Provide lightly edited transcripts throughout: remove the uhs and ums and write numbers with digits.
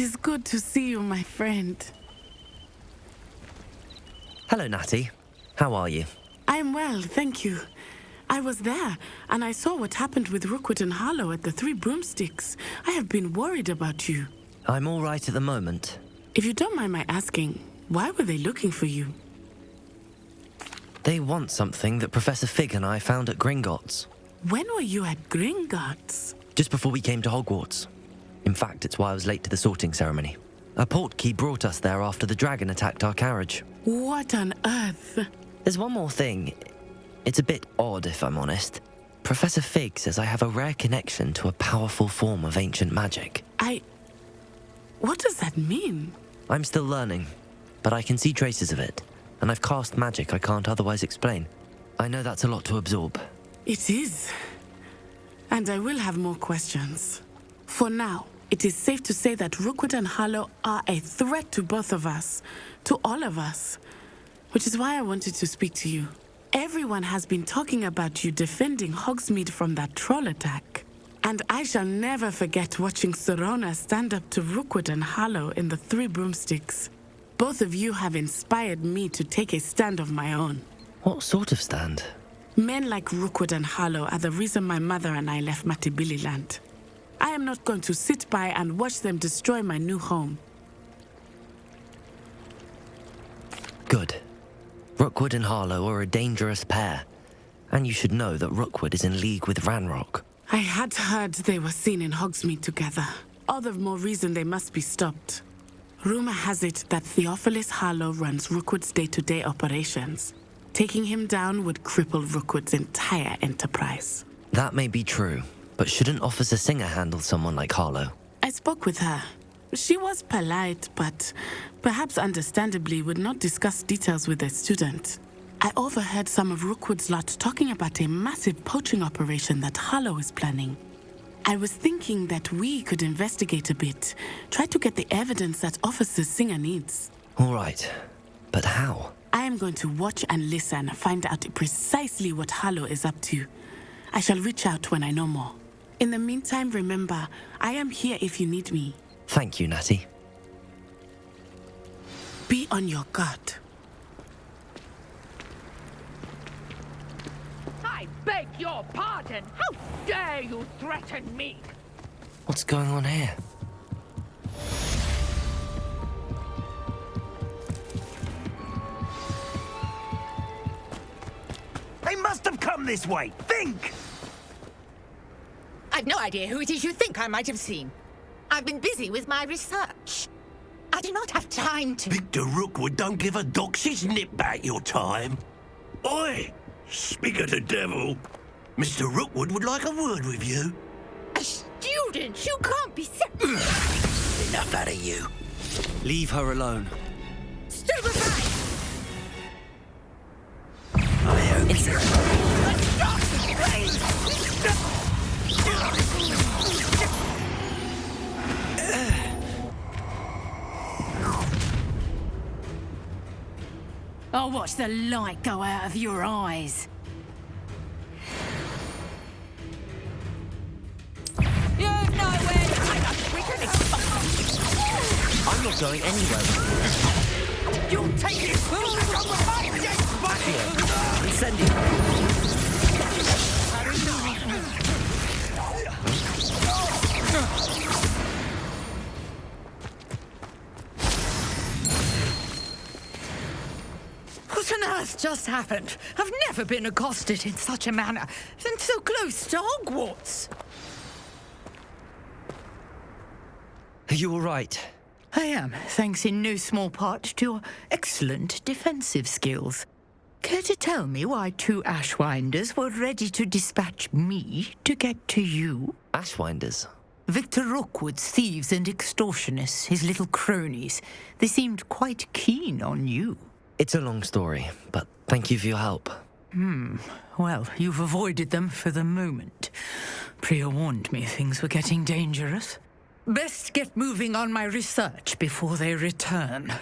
It is good to see you, my friend. Hello, Natty. How are you? I am well, thank you. I was there, and I saw what happened with Rookwood and Harlow at the Three Broomsticks. I have been worried about you. I'm all right at the moment. If you don't mind my asking, why were they looking for you? They want something that Professor Fig and I found at Gringotts. When were you at Gringotts? Just before we came to Hogwarts. In fact, it's why I was late to the sorting ceremony. A portkey brought us there after the dragon attacked our carriage. What on earth? There's one more thing. It's a bit odd, if I'm honest. Professor Fig says I have a rare connection to a powerful form of ancient magic. What does that mean? I'm still learning, but I can see traces of it, and I've cast magic I can't otherwise explain. I know that's a lot to absorb. It is. And I will have more questions. For now, it is safe to say that Rookwood and Harlow are a threat to both of us, to all of us, which is why I wanted to speak to you. Everyone has been talking about you defending Hogsmeade from that troll attack. And I shall never forget watching Sorona stand up to Rookwood and Harlow in the Three Broomsticks. Both of you have inspired me to take a stand of my own. What sort of stand? Men like Rookwood and Harlow are the reason my mother and I left Matabeleland. I am not going to sit by and watch them destroy my new home. Good. Rookwood and Harlow are a dangerous pair, and you should know that Rookwood is in league with Ranrock. I had heard they were seen in Hogsmeade together. All the more reason they must be stopped. Rumor has it that Theophilus Harlow runs Rookwood's day-to-day operations. Taking him down would cripple Rookwood's entire enterprise. That may be true, but shouldn't Officer Singer handle someone like Harlow? I spoke with her. She was polite, but perhaps understandably would not discuss details with a student. I overheard some of Rookwood's lot talking about a massive poaching operation that Harlow is planning. I was thinking that we could investigate a bit, try to get the evidence that Officer Singer needs. All right, but how? I am going to watch and listen, find out precisely what Harlow is up to. I shall reach out when I know more. In the meantime, remember, I am here if you need me. Thank you, Natty. Be on your guard. I beg your pardon. How dare you threaten me? What's going on here? They must have come this way. Think! I've no idea who it is you think I might have seen. I've been busy with my research. I do not have time to... Victor Rookwood don't give a doxy's nip back your time. Oi! Speak of the devil. Mr. Rookwood would like a word with you. A student? You can't be... Enough out of you. Leave her alone. Stupefy! I hope I'll watch the light go out of your eyes. You've nowhere to I'm not going anywhere. You'll take it! Incendio. What on earth just happened? I've never been accosted in such a manner, and so close to Hogwarts. Are you all right? I am, thanks in no small part to your excellent defensive skills. Care to tell me why two Ashwinders were ready to dispatch me to get to you? Ashwinders? Victor Rookwood's thieves and extortionists, his little cronies. They seemed quite keen on you. It's a long story, but thank you for your help. Well, you've avoided them for the moment. Priya warned me things were getting dangerous. Best get moving on my research before they return.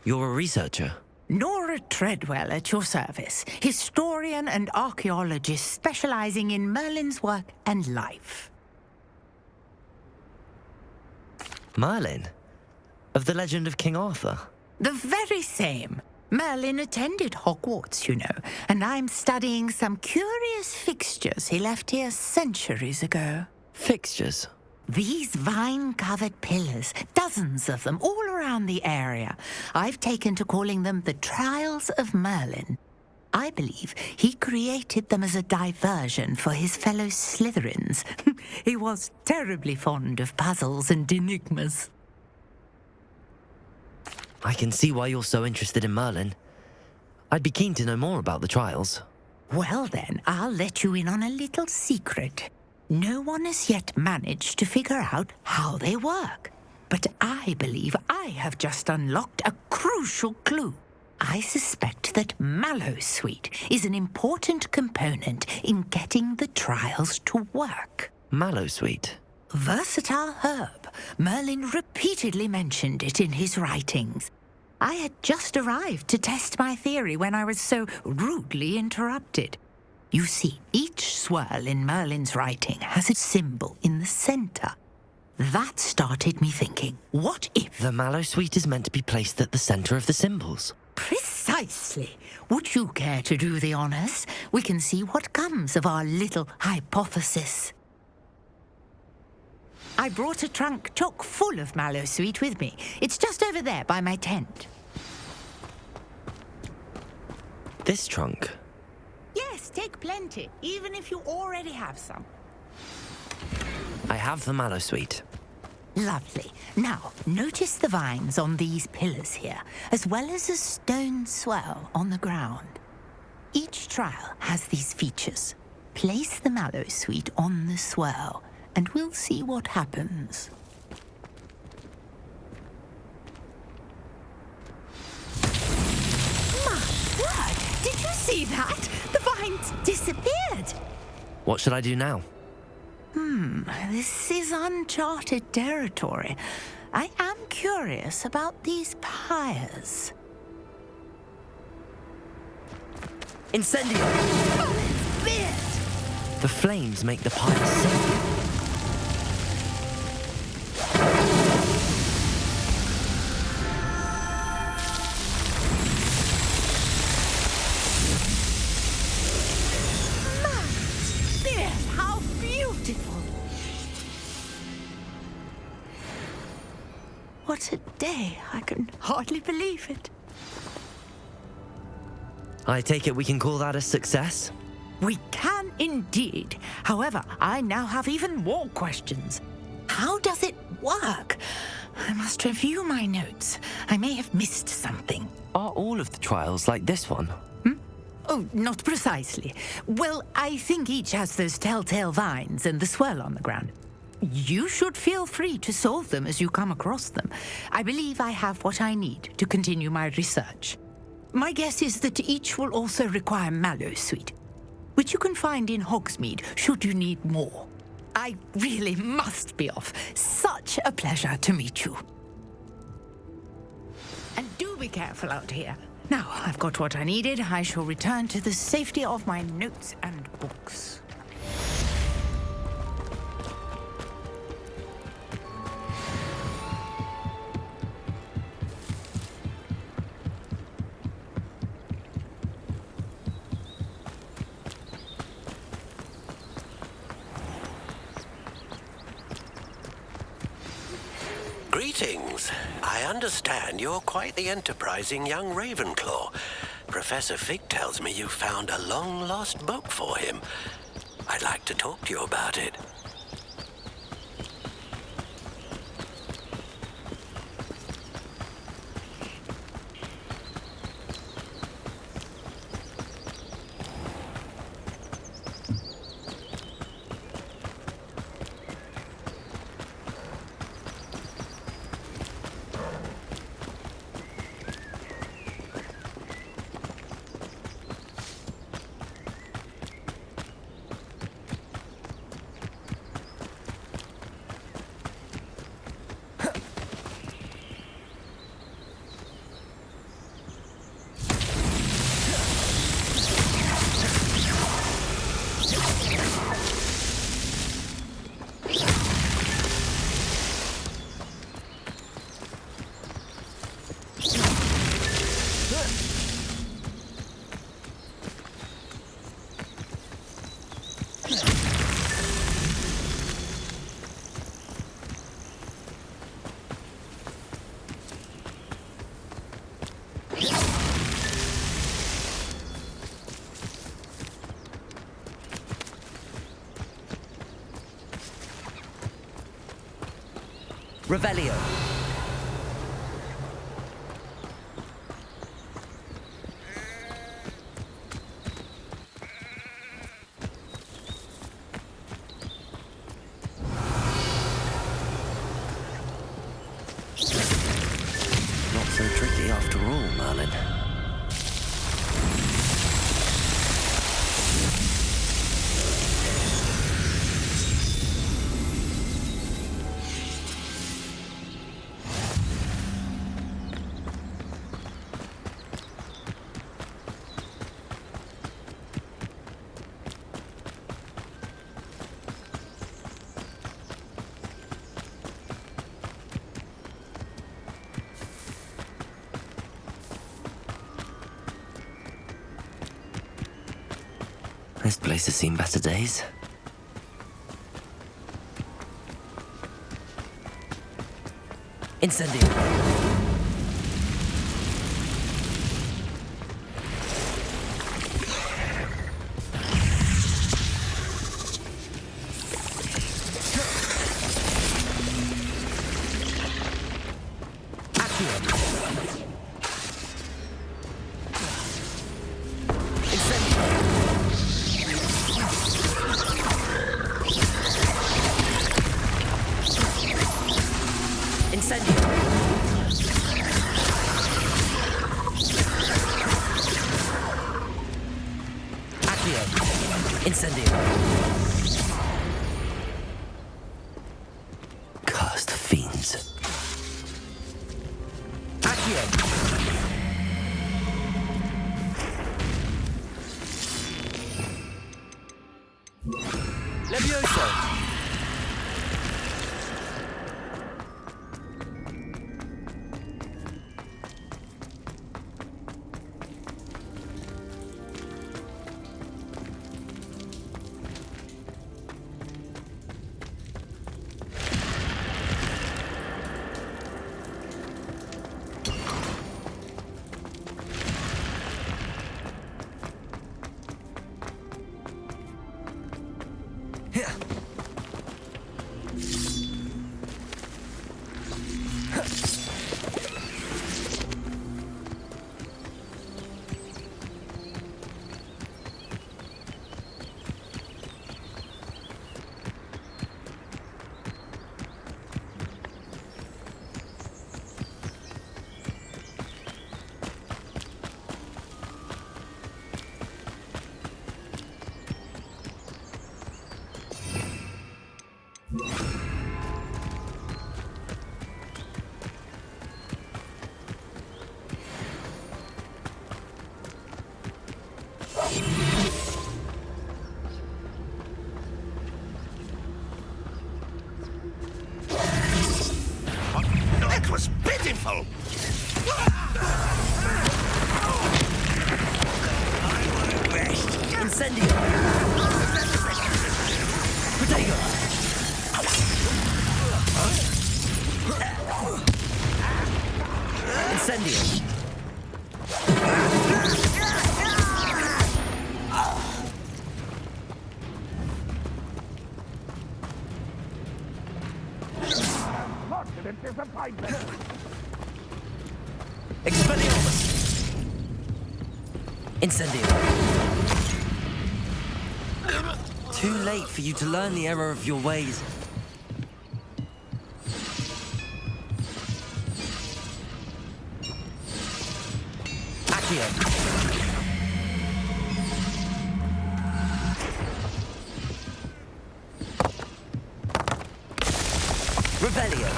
You're a researcher? Nora Treadwell at your service, historian and archaeologist specializing in Merlin's work and life. Merlin? Of the legend of King Arthur? The very same. Merlin attended Hogwarts, you know, and I'm studying some curious fixtures he left here centuries ago. Fixtures? These vine-covered pillars, dozens of them all around the area. I've taken to calling them the Trials of Merlin. I believe he created them as a diversion for his fellow Slytherins. He was terribly fond of puzzles and enigmas. I can see why you're so interested in Merlin. I'd be keen to know more about the trials. Well then, I'll let you in on a little secret. No one has yet managed to figure out how they work. But I believe I have just unlocked a crucial clue. I suspect that Mallowsweet is an important component in getting the trials to work. Mallowsweet? Versatile herb. Merlin repeatedly mentioned it in his writings. I had just arrived to test my theory when I was so rudely interrupted. You see, each swirl in Merlin's writing has a symbol in the center. That started me thinking, what if... The Mallowsweet is meant to be placed at the center of the symbols. Precisely. Would you care to do the honors? We can see what comes of our little hypothesis. I brought a trunk chock full of Mallowsweet with me. It's just over there by my tent. This trunk? Yes, take plenty, even if you already have some. I have the Mallowsweet. Lovely. Now, notice the vines on these pillars here, as well as a stone swell on the ground. Each trial has these features. Place the Mallowsweet on the swell, and we'll see what happens. My word! Did you see that? The vines disappeared! What should I do now? This is uncharted territory. I am curious about these pyres. Incendio! Oh, it's weird! The flames make the pyres sing. What a day. I can hardly believe it. I take it we can call that a success? We can indeed. However, I now have even more questions. How does it work? I must review my notes. I may have missed something. Are all of the trials like this one? Oh, not precisely. Well, I think each has those telltale vines and the swirl on the ground. You should feel free to solve them as you come across them. I believe I have what I need to continue my research. My guess is that each will also require Mallowsweet, which you can find in Hogsmeade should you need more. I really must be off. Such a pleasure to meet you. And do be careful out here. Now I've got what I needed. I shall return to the safety of my notes and books. Greetings. I understand you're quite the enterprising young Ravenclaw. Professor Fig tells me you found a long-lost book for him. I'd like to talk to you about it. Revelio. Not so tricky after all, Merlin. This place has seen better days. Incendio. Incendio. Cursed fiends. Accio. Levioso. That was pitiful! Incendio. Protego. Incendio. Expelliarmus. Incendio. Too late for you to learn the error of your ways. Accio. Revelio.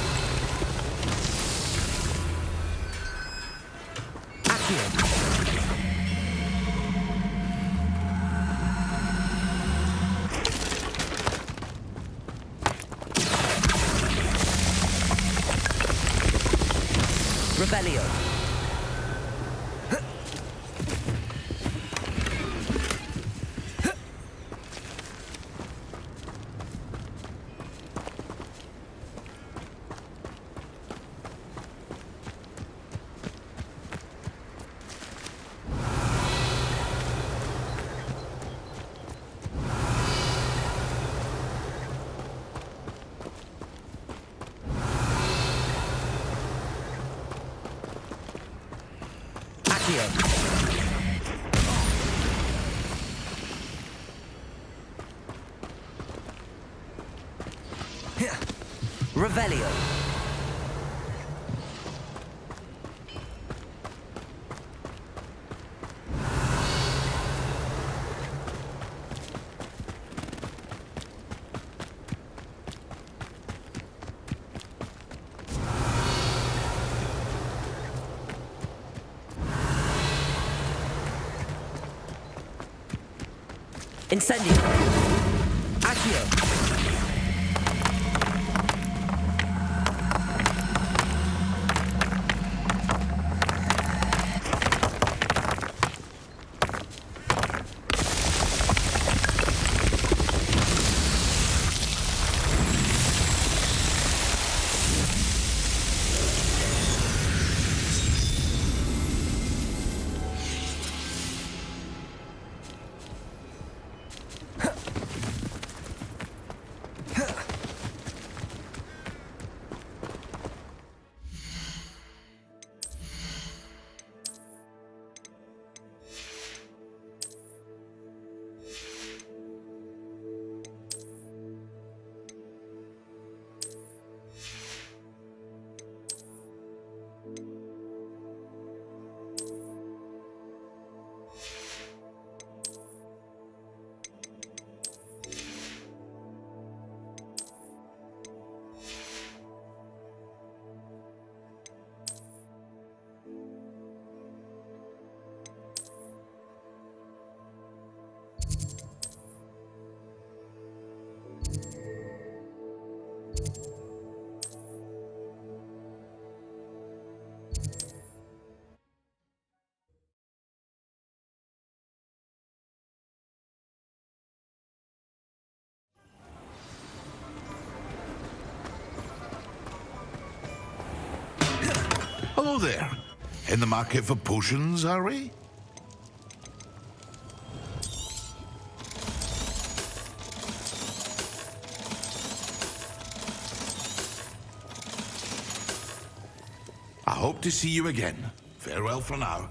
Accio. Revelio. Accio. Revelio. Incendio. Accio. Hello there. In the market for potions, are we? I hope to see you again. Farewell for now.